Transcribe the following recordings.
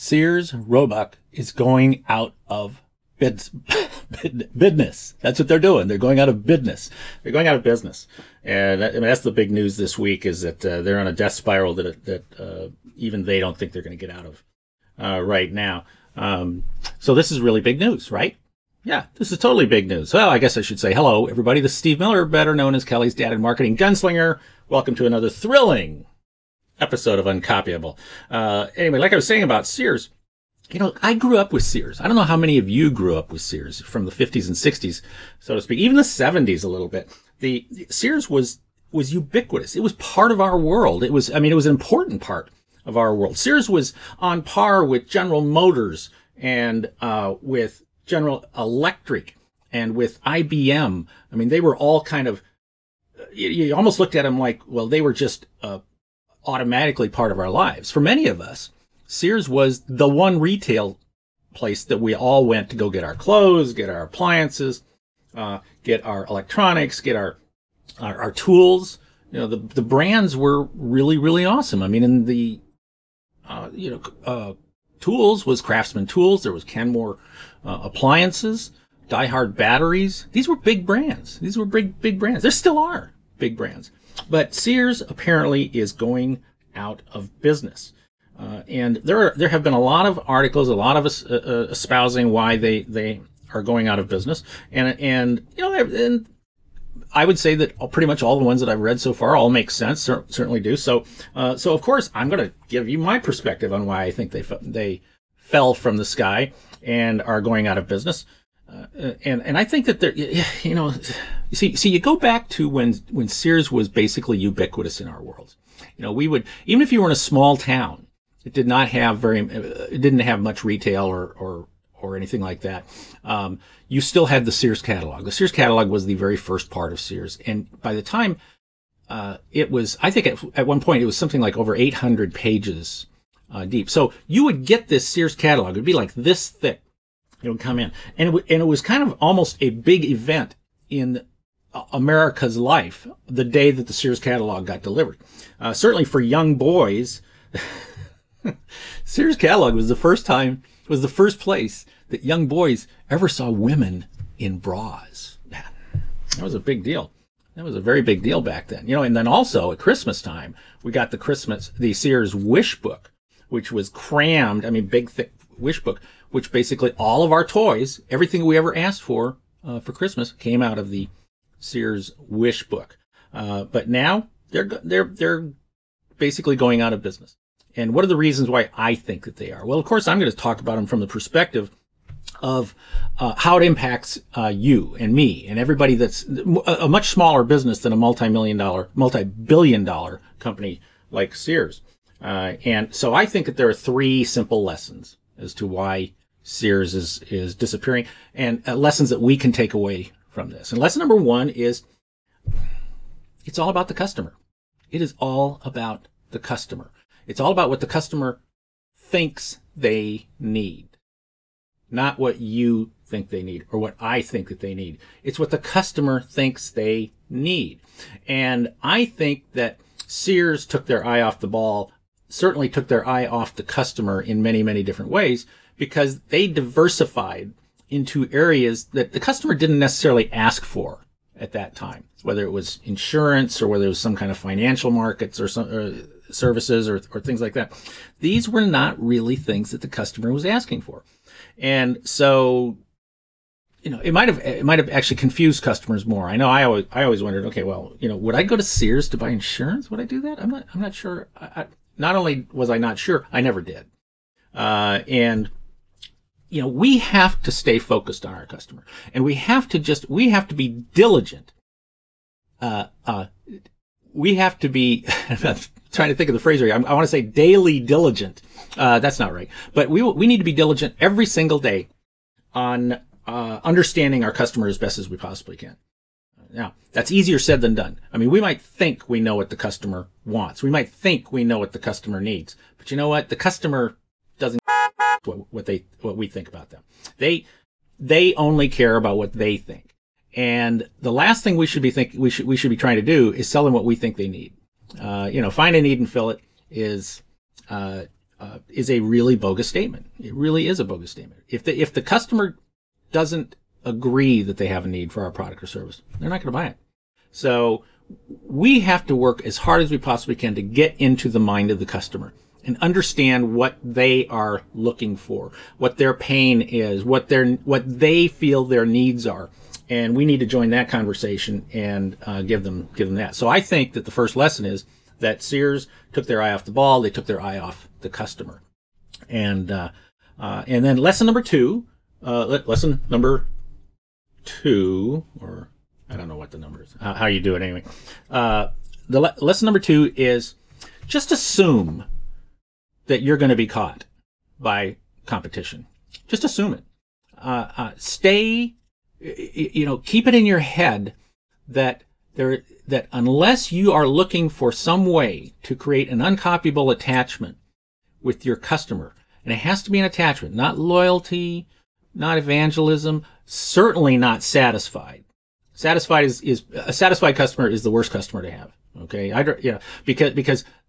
Sears Roebuck is going out of business. That's what they're doing. They're going out of business. They're going out of business. And that's the big news this week, is that they're on a death spiral that even they don't think they're going to get out of right now. So this is really big news, right? Yeah, this is totally big news. Well, I guess I should say hello, everybody. This is Steve Miller, better known as Kelly's Dad and Marketing Gunslinger. Welcome to another thrilling episode of Uncopyable. Anyway, like I was saying about Sears, you know, I grew up with Sears. I don't know how many of you grew up with Sears from the 50s and 60s, so to speak, even the 70s a little bit. The Sears was ubiquitous. It was part of our world. It was an important part of our world. Sears was on par with General Motors and with General Electric and with IBM. I mean, they were all kind of, you almost looked at them like, well, they were just automatically part of our lives. For many of us, Sears was the one retail place that we all went to go get our clothes, get our appliances, get our electronics, get our tools. You know, the brands were really, really awesome. I mean, in the, tools was Craftsman Tools. There was Kenmore appliances, Die Hard batteries. These were big brands. These were big brands. There still are big brands. But Sears apparently is going out of business. And there have been a lot of articles, a lot of us espousing why they are going out of business. And I would say that pretty much all the ones that I've read so far all make sense, certainly do. So of course I'm going to give you my perspective on why I think they fell from the sky and are going out of business. And I think that you go back to when Sears was basically ubiquitous in our world. You know, we would, even if you were in a small town, it didn't have much retail or anything like that. You still had the Sears catalog. The Sears catalog was the very first part of Sears. And by the time, it was, I think at one point it was something like over 800 pages, deep. So you would get this Sears catalog. It'd be like this thick. It would come in. And it was kind of almost a big event in America's life the day that the Sears catalog got delivered. Certainly for young boys, Sears catalog was the first place that young boys ever saw women in bras. That was a big deal. That was a very big deal back then. You know, and then also at Christmas time, we got the Sears wish book, which was crammed, big, thick wish book, which basically all of our toys, everything we ever asked for Christmas came out of the Sears wish book. But now they're basically going out of business. And what are the reasons why I think that they are? Well, of course, I'm going to talk about them from the perspective of how it impacts you and me and everybody that's a much smaller business than a multi-billion dollar company like Sears. And so I think that there are three simple lessons as to why Sears is disappearing, and lessons that we can take away from this. And lesson number one is it's all about the customer. It is all about the customer. It's all about what the customer thinks they need, not what you think they need or what I think that they need. It's what the customer thinks they need. And I think that Sears took their eye off the ball, certainly took their eye off the customer in many, many different ways, because they diversified into areas that the customer didn't necessarily ask for at that time, whether it was insurance or whether it was some kind of financial markets or some services or things like that. These were not really things that the customer was asking for. And so, you know, it might have actually confused customers more. I know I always wondered, okay, well, you know, would I go to Sears to buy insurance? Would I do that? I'm not sure. Not only was I not sure, I never did. And you know, we have to stay focused on our customer, and we have to be diligent. We have to be, I'm trying to think of the phrase right. I want to say daily diligent. That's not right. But we need to be diligent every single day on understanding our customer as best as we possibly can. Now, that's easier said than done. I mean, we might think we know what the customer wants. We might think we know what the customer needs. But you know what? The customer doesn't what we think about them. They only care about what they think. And the last thing we should be trying to do is sell them what we think they need. Find a need and fill it is is a really bogus statement. It really is a bogus statement. If the customer doesn't agree that they have a need for our product or service, they're not going to buy it. So we have to work as hard as we possibly can to get into the mind of the customer and understand what they are looking for, what their pain is, what they feel their needs are. And we need to join that conversation and give them that. So I think that the first lesson is that Sears took their eye off the ball. They took their eye off the customer. And then lesson number two, or I don't know what the number is, how you do it anyway. Lesson number two is just assume that you're going to be caught by competition. Just assume it. Keep it in your head that unless you are looking for some way to create an uncopyable attachment with your customer, and it has to be an attachment, not loyalty, not evangelism, certainly not satisfied. Satisfied is a satisfied customer is the worst customer to have. Okay,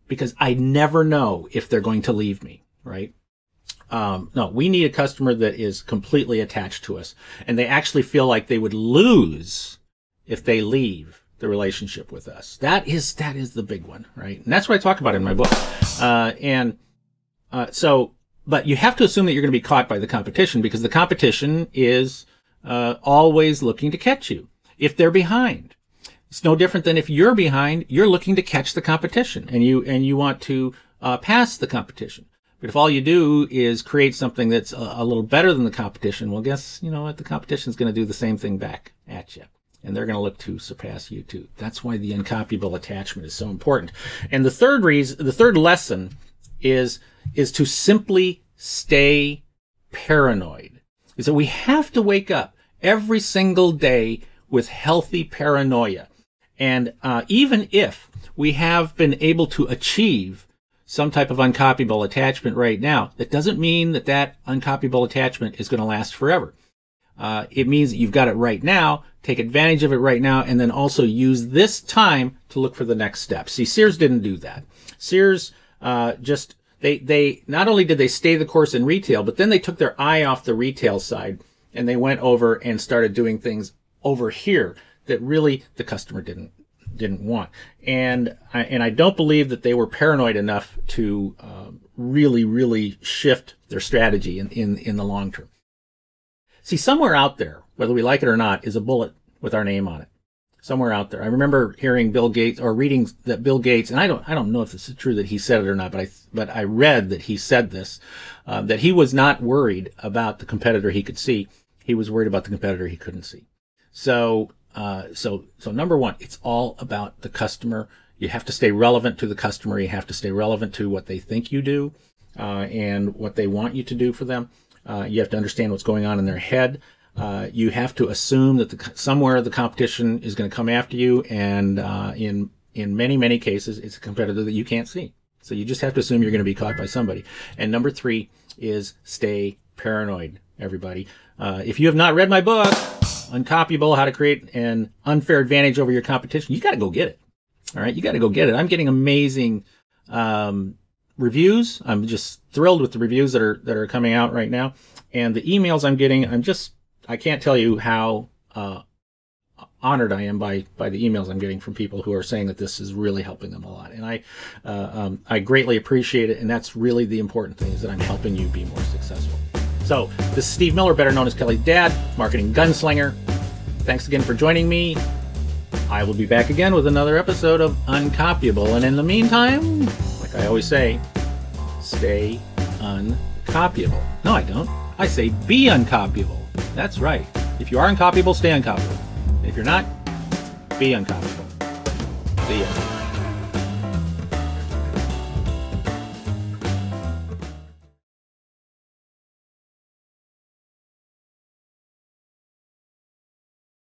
because I never know if they're going to leave me, right? No, we need a customer that is completely attached to us, and they actually feel like they would lose if they leave the relationship with us. That is the big one, right? And that's what I talk about in my book. But you have to assume that you're going to be caught by the competition, because the competition is always looking to catch you if they're behind. It's no different than if you're behind, you're looking to catch the competition, and you want to pass the competition. But if all you do is create something that's a little better than the competition, well, guess you know what? The competition is going to do the same thing back at you, and they're going to look to surpass you too. That's why the uncopyable attachment is so important. And the third lesson is to simply stay paranoid. Is that we have to wake up every single day with healthy paranoia. And even if we have been able to achieve some type of uncopyable attachment right now, that doesn't mean that uncopyable attachment is going to last forever. It means that you've got it right now, take advantage of it right now, and then also use this time to look for the next step. See, Sears didn't do that. Sears they not only did they stay the course in retail, but then they took their eye off the retail side and they went over and started doing things over here that really the customer didn't want. And I don't believe that they were paranoid enough to really shift their strategy in the long term. See, somewhere out there, whether we like it or not, is a bullet with our name on it. Somewhere out there. I remember hearing Bill Gates, or reading that Bill Gates, and I don't know if this is true that he said it or not, but I read that he said this, that he was not worried about the competitor he could see. He was worried about the competitor he couldn't see. So number one, it's all about the customer. You have to stay relevant to the customer. You have to stay relevant to what they think you do, and what they want you to do for them. You have to understand what's going on in their head. You have to assume that somewhere the competition is going to come after you, and in many cases, it's a competitor that you can't see. So you just have to assume you're going to be caught by somebody. And number three is stay paranoid, everybody. If you have not read my book, Uncopyable, How to Create an Unfair Advantage Over Your Competition, you got to go get it. All right, you got to go get it. I'm getting amazing reviews. I'm just thrilled with the reviews that are coming out right now, and the emails I'm getting. I can't tell you how honored I am by the emails I'm getting from people who are saying that this is really helping them a lot, and I greatly appreciate it. And that's really the important thing, is that I'm helping you be more successful. So this is Steve Miller, better known as Kelly's dad, marketing gunslinger. Thanks again for joining me. I will be back again with another episode of Uncopyable. And in the meantime, like I always say, stay uncopyable. No, I don't. I say be uncopyable. That's right. If you are uncopyable, stay uncopyable. If you're not, be uncopyable. See ya.